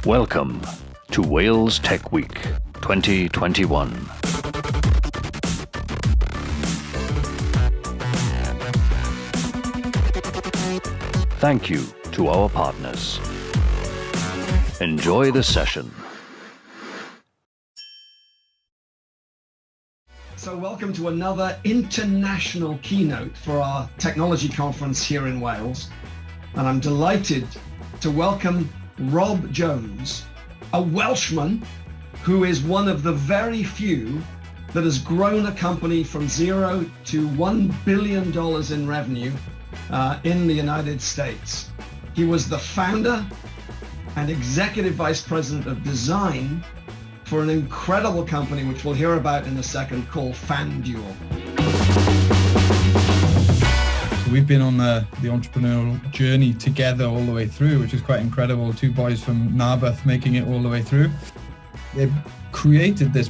Welcome to Wales Tech Week 2021. Thank you to our partners. Enjoy the session. So welcome to another international keynote for our technology conference here in Wales. And I'm delighted to welcome Rob Jones, a Welshman who is one of the very few that has grown a company from zero to $1 billion in revenue in the United States. He was the founder and executive vice president of design for an incredible company, which we'll hear about in a second, called Fanduel. We've been on the entrepreneurial journey together all the way through, which is quite incredible. Two boys from Narberth making it all the way through. They've created this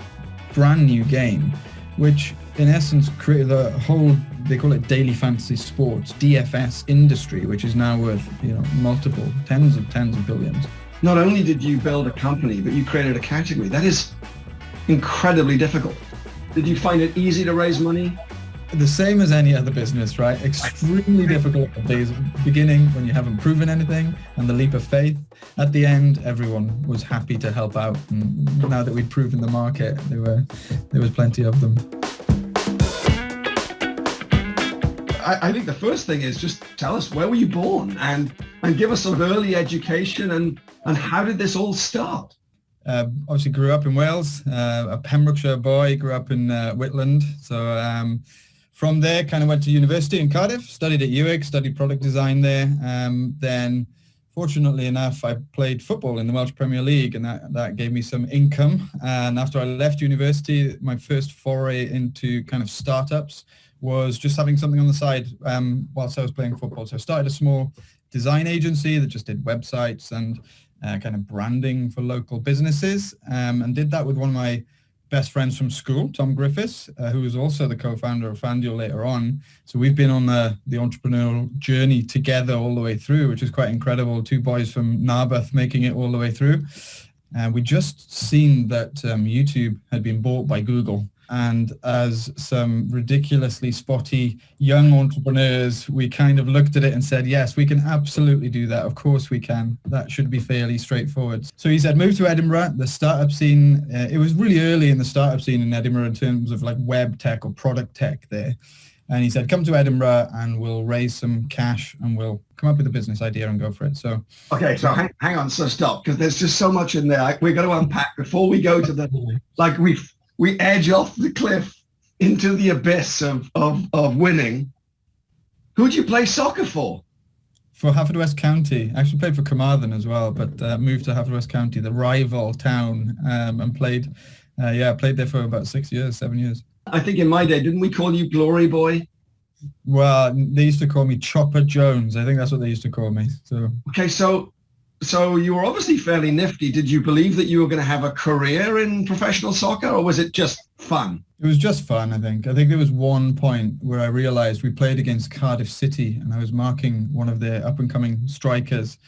brand new game, which in essence created the whole, they call it daily fantasy sports, DFS industry, which is now worth multiple tens of billions. Not only did you build a company, but you created a category. That is incredibly difficult. Did you find it easy to raise money? The same as any other business, right? Extremely difficult at the beginning when you haven't proven anything, and the leap of faith. At the end, everyone was happy to help out. And now that we'd proven the market, there was plenty of them. I think the first thing is just tell us, where were you born, and give us some early education, and how did this all start? Obviously grew up in Wales, a Pembrokeshire boy, grew up in Whitland. So from there, kind of went to university in Cardiff, studied at UWIG, studied product design there. Then, fortunately enough, I played football in the Welsh Premier League, and that gave me some income. And after I left university, my first foray into kind of startups was just having something on the side whilst I was playing football. So I started a small design agency that just did websites and kind of branding for local businesses, and did that with one of my best friends from school, Tom Griffiths, who was also the co-founder of Fanduel later on. So we've been on the entrepreneurial journey together all the way through, which is quite incredible. Two boys from Narberth making it all the way through. We just seen that YouTube had been bought by Google. And as some ridiculously spotty young entrepreneurs, we kind of looked at it and said, yes, we can absolutely do that. Of course we can. That should be fairly straightforward. So he said, move to Edinburgh. The startup scene, it was really early in the startup scene in Edinburgh in terms of like web tech or product tech there. And he said, come to Edinburgh and we'll raise some cash and we'll come up with a business idea and go for it. So okay, so hang on, so stop, because there's just so much in there. We're going to unpack before we go to the, like we edge off the cliff into the abyss of winning. Who'd you play soccer for? For Haverfordwest County. I actually played for Carmarthen as well, but moved to Haverfordwest County, the rival town, and played there for about 7 years. I think in my day, didn't we call you Glory Boy? Well, they used to call me Chopper Jones. I think that's what they used to call me. So okay, so you were obviously fairly nifty. Did you believe that you were going to have a career in professional soccer, or was it just fun? It was just fun, I think. I think there was one point where I realized we played against Cardiff City and I was marking one of their up-and-coming strikers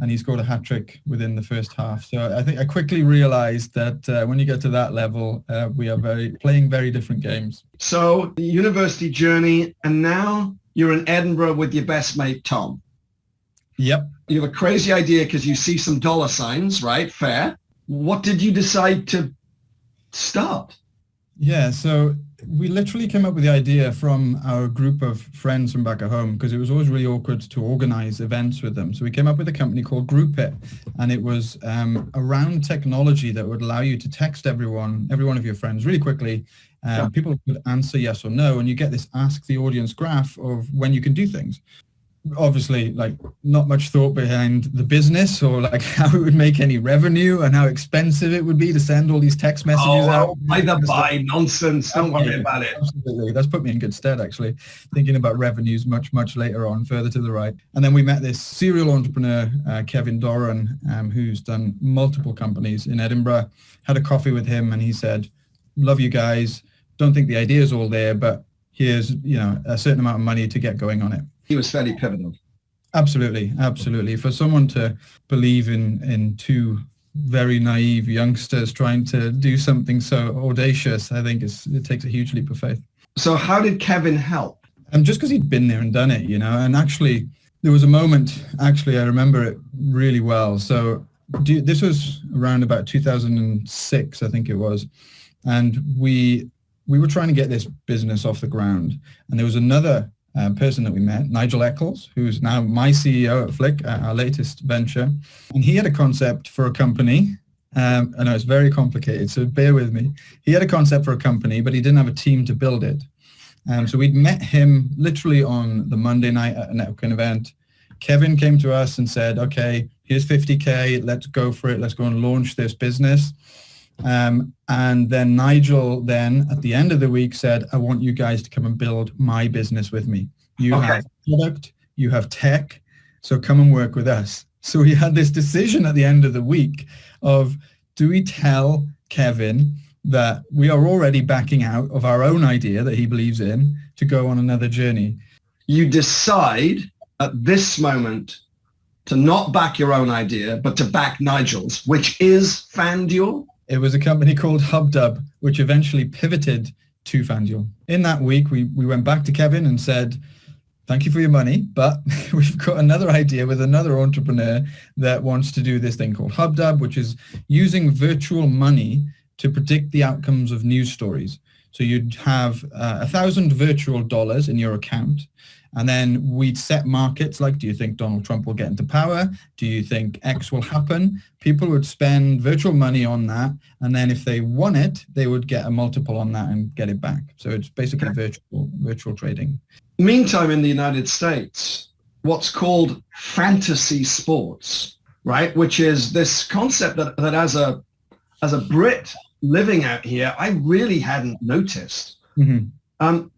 and he scored a hat-trick within the first half. So I think I quickly realized that when you get to that level, we are playing very different games. So the university journey, and now you're in Edinburgh with your best mate, Tom. Yep. You have a crazy idea because you see some dollar signs, right? Fair. What did you decide to start? Yeah, so we literally came up with the idea from our group of friends from back at home because it was always really awkward to organize events with them. So we came up with a company called Group It, and it was around technology that would allow you to text every one of your friends really quickly. People could answer yes or no, and you get this ask the audience graph of when you can do things. Obviously, like not much thought behind the business or like how it would make any revenue and how expensive it would be to send all these text messages out. Buy nonsense. Don't worry about it. Absolutely. That's put me in good stead, actually, thinking about revenues much later on, further to the right. And then we met this serial entrepreneur, Kevin Doran, who's done multiple companies in Edinburgh, had a coffee with him and he said, love you guys. Don't think the idea is all there, but here's, a certain amount of money to get going on it. He was fairly pivotal. Absolutely. For someone to believe in two very naive youngsters trying to do something so audacious, I think it takes a huge leap of faith. So how did Kevin help? And just because he'd been there and done it, and actually there was a moment, actually I remember it really well. So this was around about 2006, I think it was. And we were trying to get this business off the ground. And there was another person that we met, Nigel Eccles, who's now my CEO at Flick, our latest venture. And he had a concept for a company. I know it's very complicated, so bear with me. He had a concept for a company, but he didn't have a team to build it. So we'd met him literally on the Monday night at a networking event. Kevin came to us and said, okay, here's 50K, let's go for it. Let's go and launch this business. And then Nigel then at the end of the week said, I want you guys to come and build my business with me. You have product, you have tech, so come and work with us. So we had this decision at the end of the week of, do we tell Kevin that we are already backing out of our own idea that he believes in to go on another journey? You decide at this moment to not back your own idea, but to back Nigel's, which is Fanduel? It was a company called HubDub, which eventually pivoted to Fanduel. In that week, we went back to Kevin and said, thank you for your money, but we've got another idea with another entrepreneur that wants to do this thing called HubDub, which is using virtual money to predict the outcomes of news stories. So you'd have 1,000 virtual dollars in your account. And then we'd set markets like, do you think Donald Trump will get into power? Do you think X will happen? People would spend virtual money on that. And then if they won it, they would get a multiple on that and get it back. So it's basically virtual trading. Meantime, in the United States, what's called fantasy sports, right? Which is this concept that as a Brit living out here, I really hadn't noticed. Mm-hmm.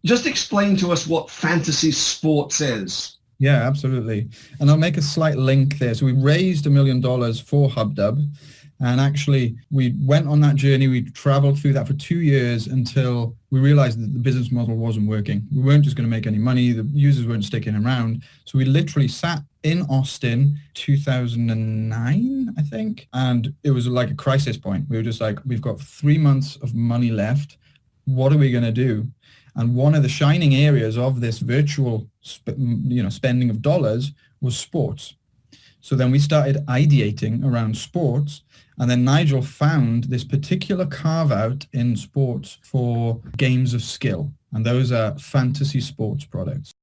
Just explain to us what fantasy sports is. Yeah, absolutely. And I'll make a slight link there. So we raised $1 million for HubDub. And actually, we went on that journey. We traveled through that for 2 years until we realized that the business model wasn't working. We weren't just going to make any money. The users weren't sticking around. So we literally sat in Austin 2009, I think. And it was like a crisis point. We were just like, we've got 3 months of money left. What are we going to do? And one of the shining areas of this virtual, spending of dollars was sports. So then we started ideating around sports. And then Nigel found this particular carve out in sports for games of skill. And those are fantasy sports products.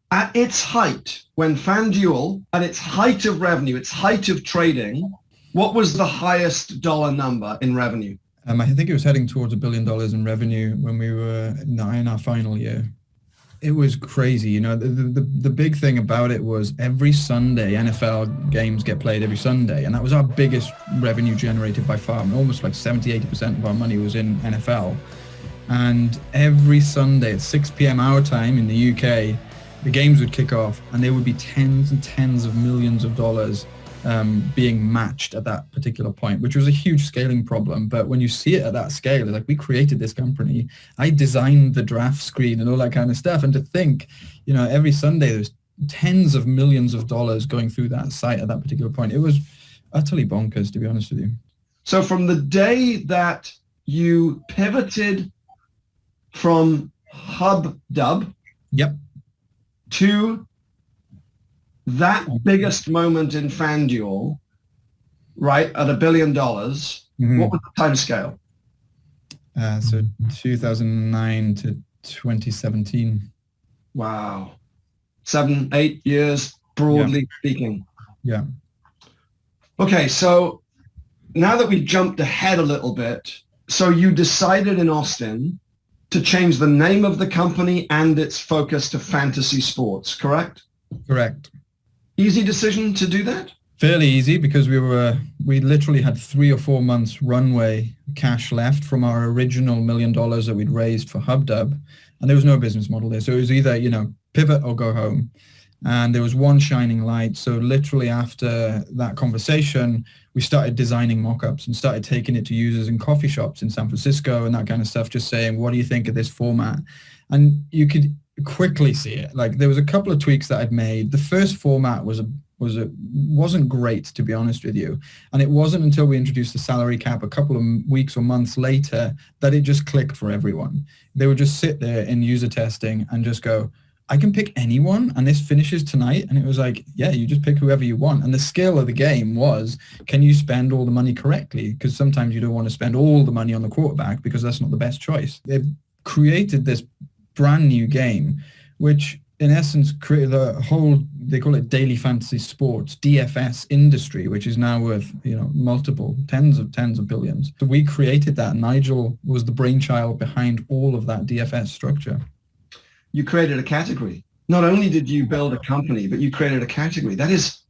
At its height, when Fanduel, at its height of revenue, its height of trading, what was the highest dollar number in revenue? I think it was heading towards $1 billion in revenue when we were in our final year. It was crazy. The big thing about it was every Sunday, NFL games get played every Sunday. And that was our biggest revenue generated by far. Almost like 70-80% of our money was in NFL. And every Sunday at 6 p.m. our time in the UK, the games would kick off and there would be tens and tens of millions of dollars being matched at that particular point, which was a huge scaling problem. But when you see it at that scale, it's like, we created this company. I designed the draft screen and all that kind of stuff. And to think, every Sunday there's tens of millions of dollars going through that site at that particular point. It was utterly bonkers, to be honest with you. So from the day that you pivoted from HubDub to that biggest moment in Fanduel, right, at $1 billion, what was the time scale? So 2009 to 2017. Wow. 7-8 years, broadly speaking. Yeah. Okay, so now that we've jumped ahead a little bit, so you decided in Austin to change the name of the company and its focus to fantasy sports, correct? Correct. Easy decision to do that? Fairly easy, because we literally had 3 or 4 months runway cash left from our original $1 million that we'd raised for HubDub, and there was no business model there. So it was either, pivot or go home. And there was one shining light. So literally after that conversation, we started designing mock-ups and started taking it to users in coffee shops in San Francisco and that kind of stuff, just saying, what do you think of this format? And you could quickly see it. Like, there was a couple of tweaks that I'd made. The first format was wasn't great, to be honest with you. And it wasn't until we introduced the salary cap a couple of weeks or months later that it just clicked for everyone. They would just sit there in user testing and just go, I can pick anyone and this finishes tonight. And it was like, yeah, you just pick whoever you want. And the skill of the game was, can you spend all the money correctly? Because sometimes you don't want to spend all the money on the quarterback because that's not the best choice. They've created this brand new game, which in essence created a whole, they call it daily fantasy sports, DFS industry, which is now worth, multiple tens of billions. So we created that. Nigel was the brainchild behind all of that DFS structure. You created a category. Not only did you build a company, but you created a category. That is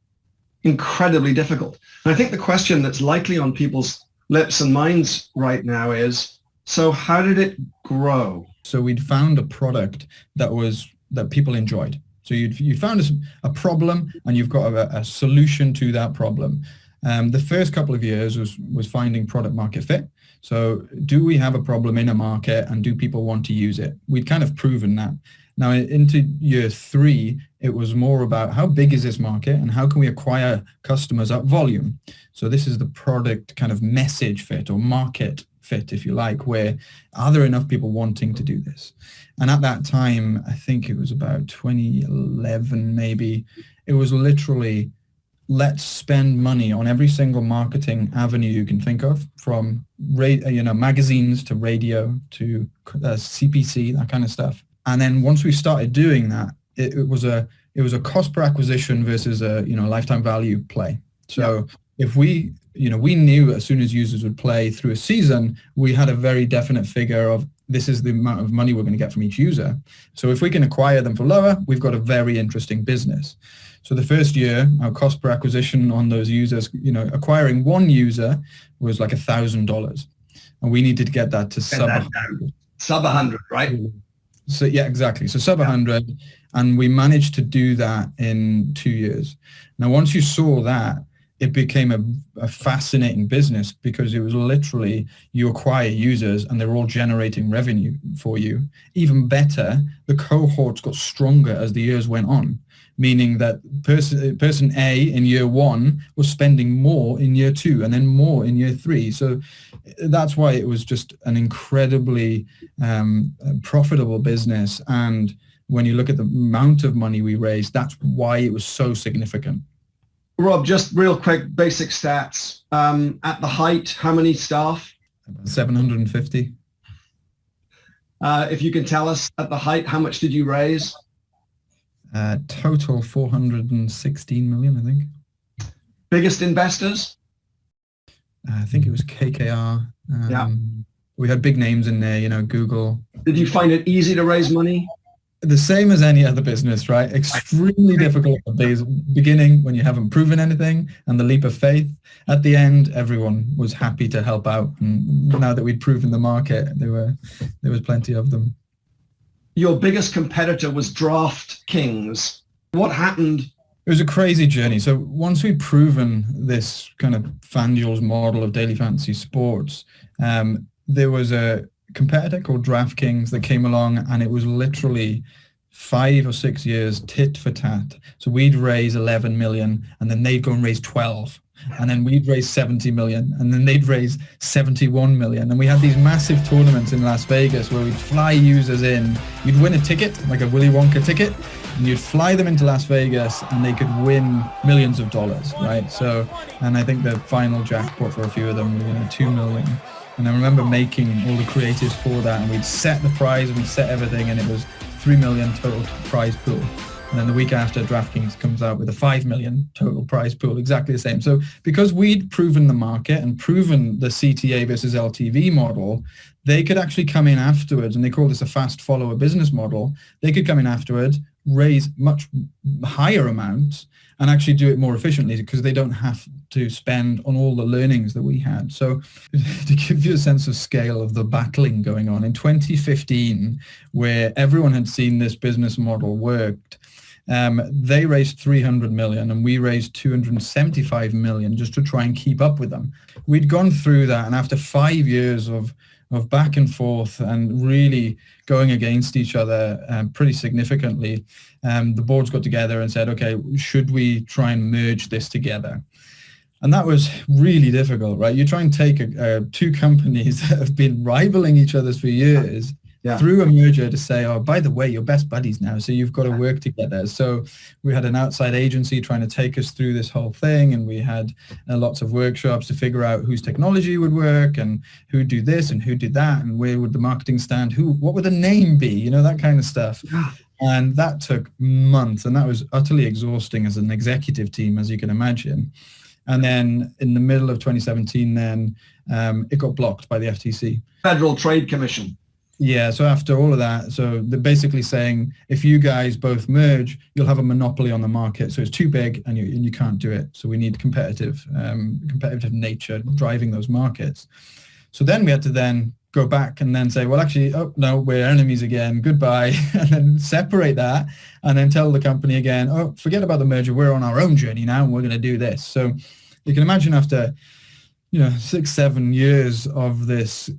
incredibly difficult. And I think the question that's likely on people's lips and minds right now is, so how did it grow? So we'd found a product that people enjoyed. So you found a problem and you've got a solution to that problem. The first couple of years was finding product market fit. So do we have a problem in a market and do people want to use it? We'd kind of proven that. Now into year 3, it was more about how big is this market and how can we acquire customers at volume? So this is the product kind of message fit or market fit, if you like, where are there enough people wanting to do this? And at that time, I think it was about 2011 maybe, it was literally, let's spend money on every single marketing avenue you can think of, from magazines to radio to CPC, that kind of stuff. And then once we started doing that, it was a cost per acquisition versus a lifetime value play. So if we knew as soon as users would play through a season, we had a very definite figure of this is the amount of money we're going to get from each user. So if we can acquire them for lower, we've got a very interesting business. So the first year, our cost per acquisition on those users, acquiring one user was like $1,000. And we needed to get that to sub 100. Sub 100, right? So yeah, exactly. So sub 100. And we managed to do that in 2 years. Now, once you saw that, it became a fascinating business because it was literally you acquire users and they're all generating revenue for you. Even better, the cohorts got stronger as the years went on, meaning that person A in year 1 was spending more in year 2 and then more in year 3. So that's why it was just an incredibly profitable business. And when you look at the amount of money we raised, that's why it was so significant. Rob, just real quick, basic stats. At the height, how many staff? 750. If you can tell us, at the height, how much did you raise? Total 416 million, I think. Biggest investors? I think it was KKR. We had big names in there, Google. Did you find it easy to raise money? The same as any other business, right? Extremely difficult at the beginning when you haven't proven anything, and the leap of faith. At the end, everyone was happy to help out. And now that we'd proven the market, there was plenty of them. Your biggest competitor was DraftKings. What happened? It was a crazy journey. So once we'd proven this kind of Fanduel's model of daily fantasy sports, there was a competitor called DraftKings that came along, and it was literally 5 or 6 years tit for tat. So we'd raise 11 million and then they'd go and raise 12, and then we'd raise 70 million and then they'd raise 71 million. And we had these massive tournaments in Las Vegas where we'd fly users in. You'd win a ticket, like a Willy Wonka ticket, and you'd fly them into Las Vegas and they could win millions of dollars, right? So, and I think the final jackpot for a few of them, 2 million. And I remember making all the creatives for that, and we'd set the prize and we'd set everything, and it was 3 million total prize pool. And then the week after, DraftKings comes out with a 5 million total prize pool, exactly the same. So because we'd proven the market and proven the CTA versus LTV model, they could actually come in afterwards, and they call this a fast follower business model. They could come in afterwards, raise much higher amounts, and actually do it more efficiently because they don't have to spend on all the learnings that we had. So to give you a sense of scale of the battling going on, in 2015, where everyone had seen this business model worked, they raised 300 million and we raised 275 million just to try and keep up with them. We'd gone through that, and after 5 years of of back and forth and really going against each other pretty significantly. The boards got together and said, okay, should we try and merge this together? And that was really difficult, right? You try and take two companies that have been rivaling each other for years through a merger to say, oh, by the way, you're best buddies now, so you've got to work together. So we had an outside agency trying to take us through this whole thing, and we had lots of workshops to figure out whose technology would work and who'd do this and who did that and where would the marketing stand, what would the name be, you know, that kind of stuff. And that took months, and that was utterly exhausting as an executive team, as you can imagine. And then in the middle of 2017, then it got blocked by the FTC. Federal Trade Commission. Yeah, so after all of that, so they're basically saying, if you guys both merge, you'll have a monopoly on the market. So it's too big and you can't do it. So we need competitive nature driving those markets. So then we had to then go back and then say, well, actually, oh, no, we're enemies again. Goodbye. And then separate that and then tell the company again, oh, forget about the merger. We're on our own journey now and we're going to do this. So you can imagine after 6-7 years of this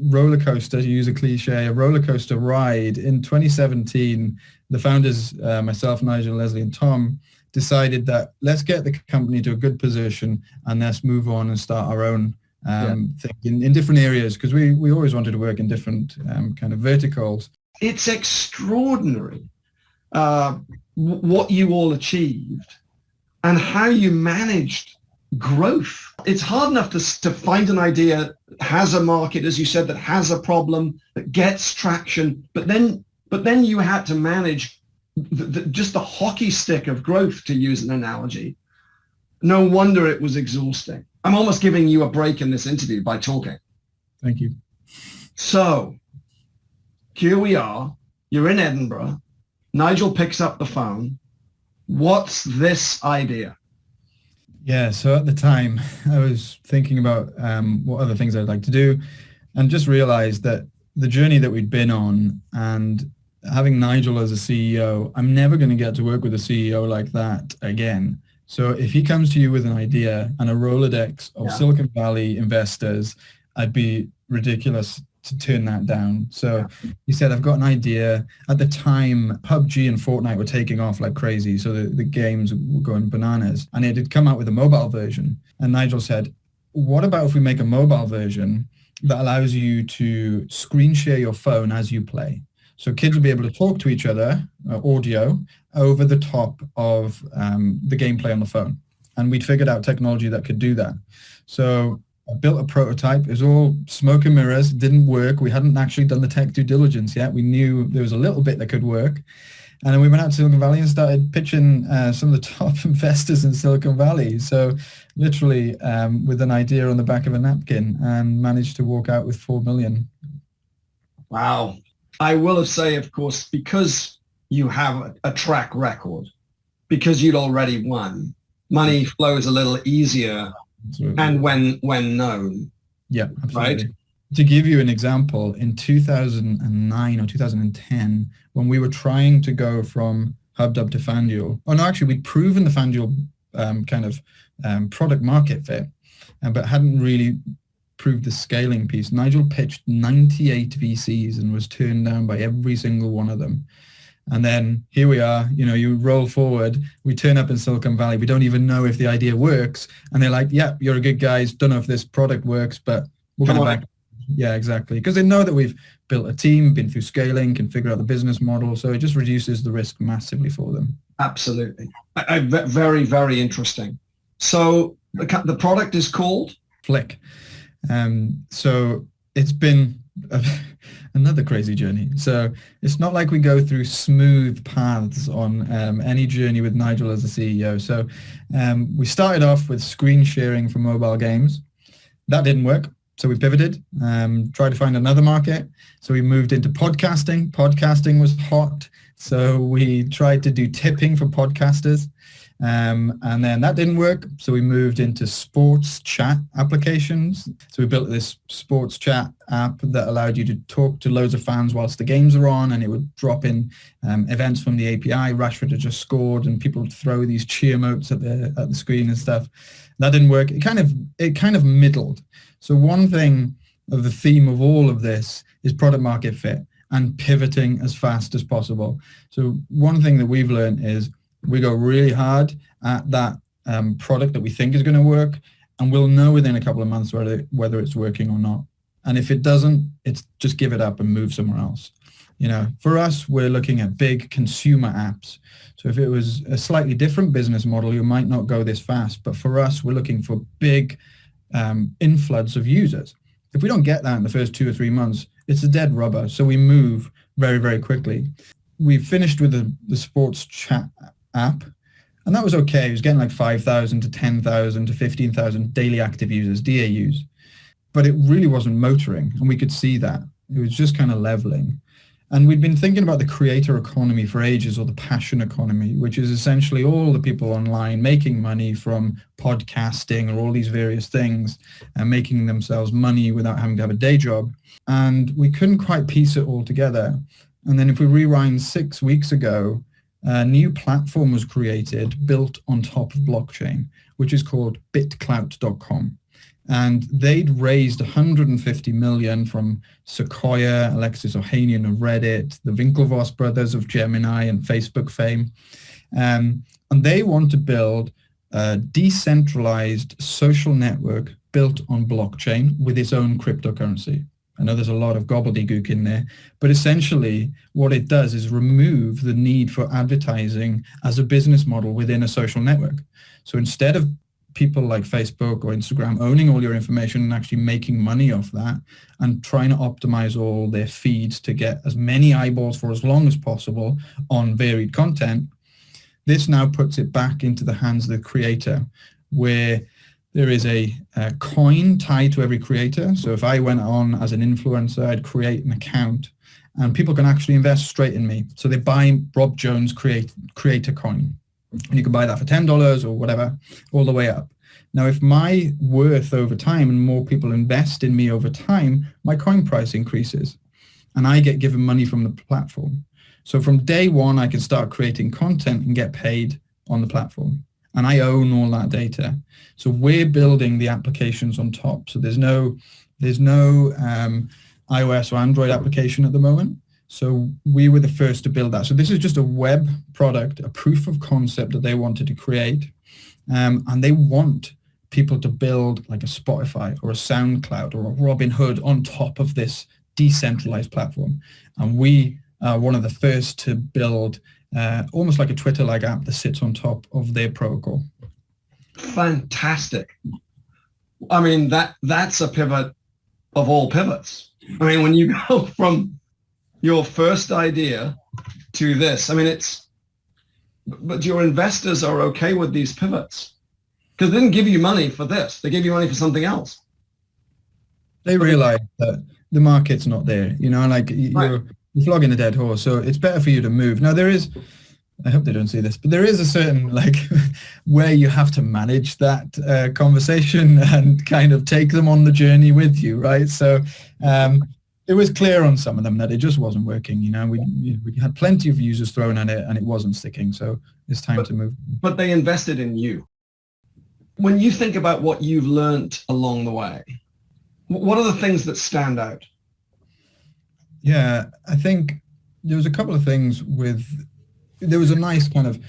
roller coaster, to use a cliche, a roller coaster ride, in 2017, the founders, myself, Nigel, Leslie, and Tom, decided that let's get the company to a good position and let's move on and start our own thing in different areas, because we always wanted to work in different kind of verticals. It's extraordinary what you all achieved and how you managed growth. It's hard enough to find an idea, has a market, as you said, that has a problem, that gets traction, but then you had to manage just the hockey stick of growth, to use an analogy. No wonder it was exhausting. I'm almost giving you a break in this interview by talking. Thank you. So here we are. You're in Edinburgh. Nigel picks up the phone. What's this idea? Yeah, so at the time, I was thinking about what other things I'd like to do, and just realized that the journey that we'd been on, and having Nigel as a CEO, I'm never going to get to work with a CEO like that again. So if he comes to you with an idea and a Rolodex of Silicon Valley investors, I'd be ridiculous to turn that down. So he said, I've got an idea. At the time, PUBG and Fortnite were taking off like crazy. So the games were going bananas. And it had come out with a mobile version. And Nigel said, what about if we make a mobile version that allows you to screen share your phone as you play? So kids will be able to talk to each other, audio, over the top of the gameplay on the phone. And we'd figured out technology that could do that. So I built a prototype. It was all smoke and mirrors. It didn't work. We hadn't actually done the tech due diligence yet. We knew there was a little bit that could work. And then we went out to Silicon Valley and started pitching some of the top investors in Silicon Valley. So literally with an idea on the back of a napkin, and managed to walk out with 4 million. Wow. I will say, of course, because you have a track record, because you'd already won, money flows a little easier. Absolutely. And when known. Yeah, absolutely. Right? To give you an example, in 2009 or 2010, when we were trying to go from HubDub to Fanduel, we'd proven the Fanduel product market fit, but hadn't really proved the scaling piece. Nigel pitched 98 VCs and was turned down by every single one of them. And then here we are, you roll forward, we turn up in Silicon Valley, we don't even know if the idea works. And they're like, yeah, you're a good guy, don't know if this product works, but we're going to back. Yeah, exactly. Because they know that we've built a team, been through scaling, can figure out the business model. So it just reduces the risk massively for them. Absolutely. Very, very interesting. So the product is called? Flick. So it's been another crazy journey. So it's not like we go through smooth paths on any journey with Nigel as the CEO. So we started off with screen sharing for mobile games. That didn't work. So we pivoted, tried to find another market. So we moved into podcasting. Podcasting was hot. So we tried to do tipping for podcasters. And then that didn't work. So we moved into sports chat applications. So we built this sports chat app that allowed you to talk to loads of fans whilst the games are on, and it would drop in events from the API. Rashford had just scored, and people would throw these cheer emotes at the screen and stuff. That didn't work. It kind of middled. So one thing of the theme of all of this is product market fit and pivoting as fast as possible. So one thing that we've learned is we go really hard at that product that we think is going to work, and we'll know within a couple of months whether it's working or not. And if it doesn't, it's just give it up and move somewhere else. You know, for us, we're looking at big consumer apps. So if it was a slightly different business model, you might not go this fast. But for us, we're looking for big influx of users. If we don't get that in the first 2 or 3 months, it's a dead rubber. So we move very, very quickly. We finished with the sports chat app, and that was okay. It was getting like 5,000 to 10,000 to 15,000 daily active users, DAUs. But it really wasn't motoring, and we could see that. It was just kind of leveling. And we'd been thinking about the creator economy for ages, or the passion economy, which is essentially all the people online making money from podcasting or all these various things and making themselves money without having to have a day job. And we couldn't quite piece it all together. And then if we rewind 6 weeks ago, a new platform was created built on top of blockchain, which is called bitclout.com. And they'd raised 150 million from Sequoia, Alexis Ohanian of Reddit, the Winklevoss brothers of Gemini and Facebook fame. And they want to build a decentralized social network built on blockchain with its own cryptocurrency. I know there's a lot of gobbledygook in there, but essentially what it does is remove the need for advertising as a business model within a social network. So instead of people like Facebook or Instagram owning all your information and actually making money off that and trying to optimize all their feeds to get as many eyeballs for as long as possible on varied content, this now puts it back into the hands of the creator, where there is a coin tied to every creator. So if I went on as an influencer, I'd create an account and people can actually invest straight in me. So they buy Rob Jones creator coin. And you can buy that for $10 or whatever, all the way up. Now, if my worth over time and more people invest in me over time, my coin price increases and I get given money from the platform. So from day one, I can start creating content and get paid on the platform. And I own all that data. So we're building the applications on top. So there's no iOS or Android application at the moment. So we were the first to build that. So this is just a web product, a proof of concept that they wanted to create. And they want people to build like a Spotify or a SoundCloud or a Robinhood on top of this decentralized platform. And we are one of the first to build almost like a Twitter-like app that sits on top of their protocol. Fantastic. I mean, that's a pivot of all pivots. I mean, when you go from your first idea to this, I mean, but your investors are okay with these pivots because they didn't give you money for this. They gave you money for something else. They realize that the market's not there, you know, like you're flogging a dead horse. So it's better for you to move. Now there is, I hope they don't see this, but there is a certain like where you have to manage that conversation and kind of take them on the journey with you, right? So it was clear on some of them that it just wasn't working. You know, we had plenty of users thrown at it and it wasn't sticking. So it's time to move. But they invested in you. When you think about what you've learned along the way, what are the things that stand out? Yeah, I think there was a couple of things there was a nice kind of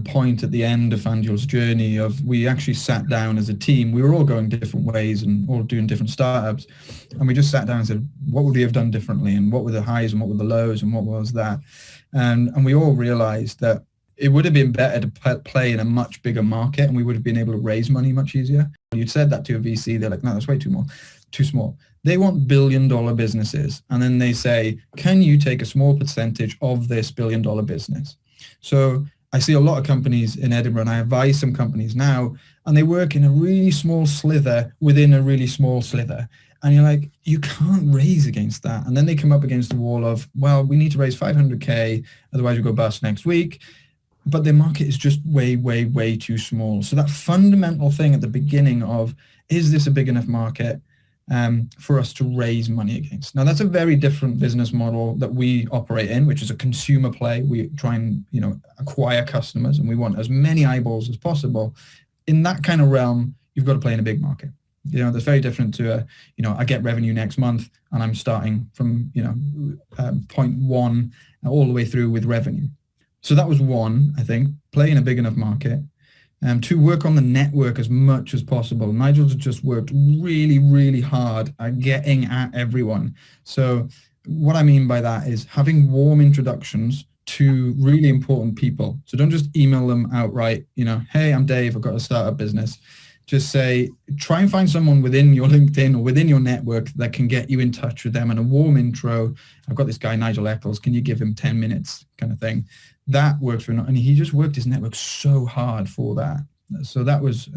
point at the end of Fanduel's journey of we actually sat down as a team. We were all going different ways and all doing different startups. And we just sat down and said, what would we have done differently? And what were the highs and what were the lows and what was that? And we all realized that it would have been better to play in a much bigger market and we would have been able to raise money much easier. You'd said that to a VC, they're like, no, that's way too small. They want billion-dollar businesses. And then they say, can you take a small percentage of this billion-dollar business? So I see a lot of companies in Edinburgh and I advise some companies now and they work in a really small slither within a really small slither. And you're like, you can't raise against that. And then they come up against the wall of, well, we need to raise 500K, otherwise we go bust next week. But their market is just way, way, way too small. So that fundamental thing at the beginning of, is this a big enough market for us to raise money against? Now, that's a very different business model that we operate in, which is a consumer play. We try and, acquire customers and we want as many eyeballs as possible. In that kind of realm, you've got to play in a big market. That's very different to I get revenue next month and I'm starting from, point one all the way through with revenue. So that was one, I think, play in a big enough market. To work on the network as much as possible. Nigel's just worked really, really hard at getting at everyone. So what I mean by that is having warm introductions to really important people. So don't just email them outright, hey, I'm Dave, I've got a startup business. Just say, try and find someone within your LinkedIn or within your network that can get you in touch with them, and a warm intro. I've got this guy, Nigel Eccles, can you give him 10 minutes kind of thing? That works for him. And he just worked his network so hard for that. So that was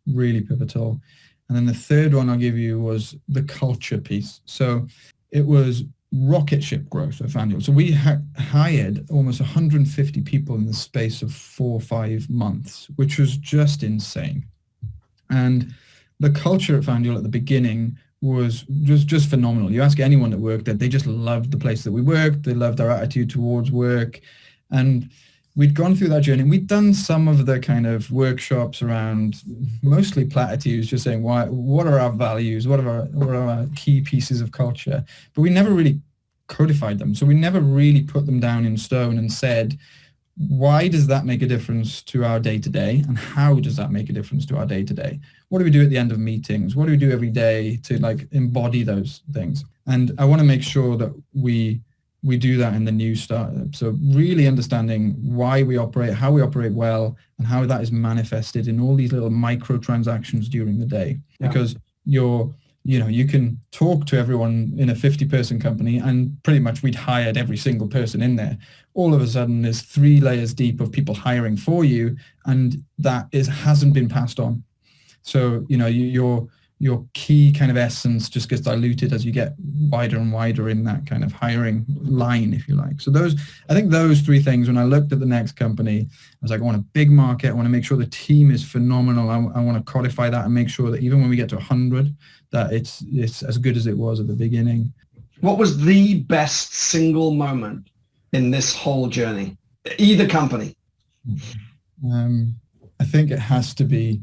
really pivotal. And then the third one I'll give you was the culture piece. So it was rocket ship growth at Fanduel. So we hired almost 150 people in the space of 4 or 5 months, which was just insane. And the culture at Fanduel at the beginning was just phenomenal. You ask anyone that worked there, they just loved the place that we worked. They loved our attitude towards work. And we'd gone through that journey. We'd done some of the kind of workshops around mostly platitudes, just saying, what are our values? What are our key pieces of culture? But we never really codified them. So we never really put them down in stone and said, why does that make a difference to our day-to-day? And how does that make a difference to our day-to-day? What do we do at the end of meetings? What do we do every day to embody those things? And I want to make sure that we do that in the new startup. So really understanding why we operate, how we operate well, and how that is manifested in all these little micro transactions during the day. Yeah. Because you can talk to everyone in a 50-person company, and pretty much we'd hired every single person in there. All of a sudden, there's 3 layers deep of people hiring for you, and that hasn't been passed on. So, your key kind of essence just gets diluted as you get wider and wider in that kind of hiring line, if you like. So I think those 3 things, when I looked at the next company, I was like, I want a big market. I want to make sure the team is phenomenal. I want to codify that and make sure that even when we get to 100, that it's as good as it was at the beginning. What was the best single moment in this whole journey? Either company. I think it has to be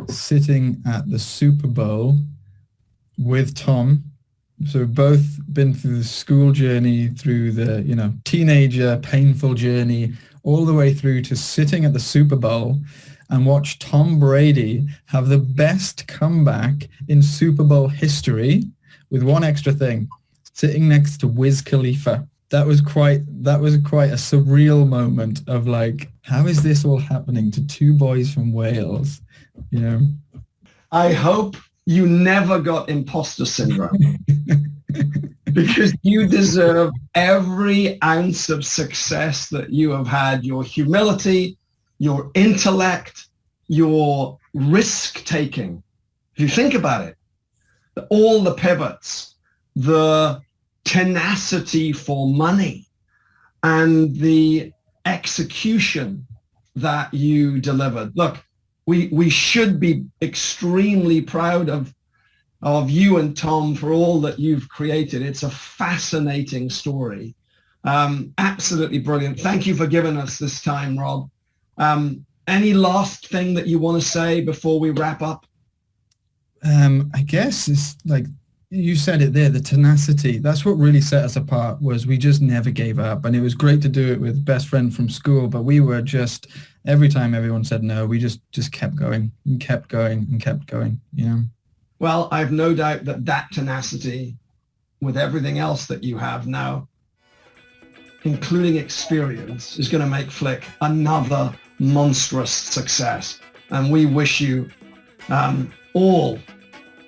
sitting at the Super Bowl with Tom. So we've both been through the school journey, through the teenager painful journey, all the way through to sitting at the Super Bowl and watch Tom Brady have the best comeback in Super Bowl history, with one extra thing: sitting next to Wiz Khalifa. That was quite a surreal moment of how is this all happening to 2 boys from Wales? I hope you never got imposter syndrome because you deserve every ounce of success that you have had. Your humility, your intellect, your risk-taking. If you think about it, all the pivots, the tenacity for money, and the execution that you delivered. Look, we should be extremely proud of you and Tom for all that you've created. It's a fascinating story. Absolutely brilliant. Thank you for giving us this time, Rob. Any last thing that you want to say before we wrap up? I guess it's you said it there, the tenacity. That's what really set us apart, was we just never gave up. And it was great to do it with best friend from school, but we were just, every time everyone said no, we just kept going and kept going and kept going, Well, I've no doubt that tenacity, with everything else that you have now, including experience, is going to make Flick another monstrous success. And we wish you all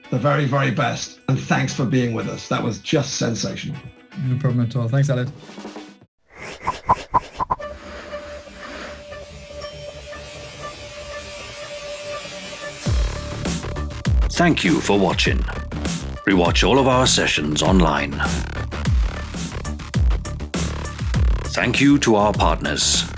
the very, very best. And thanks for being with us. That was just sensational. No problem at all. Thanks, Aled. Thank you for watching. Rewatch all of our sessions online. Thank you to our partners: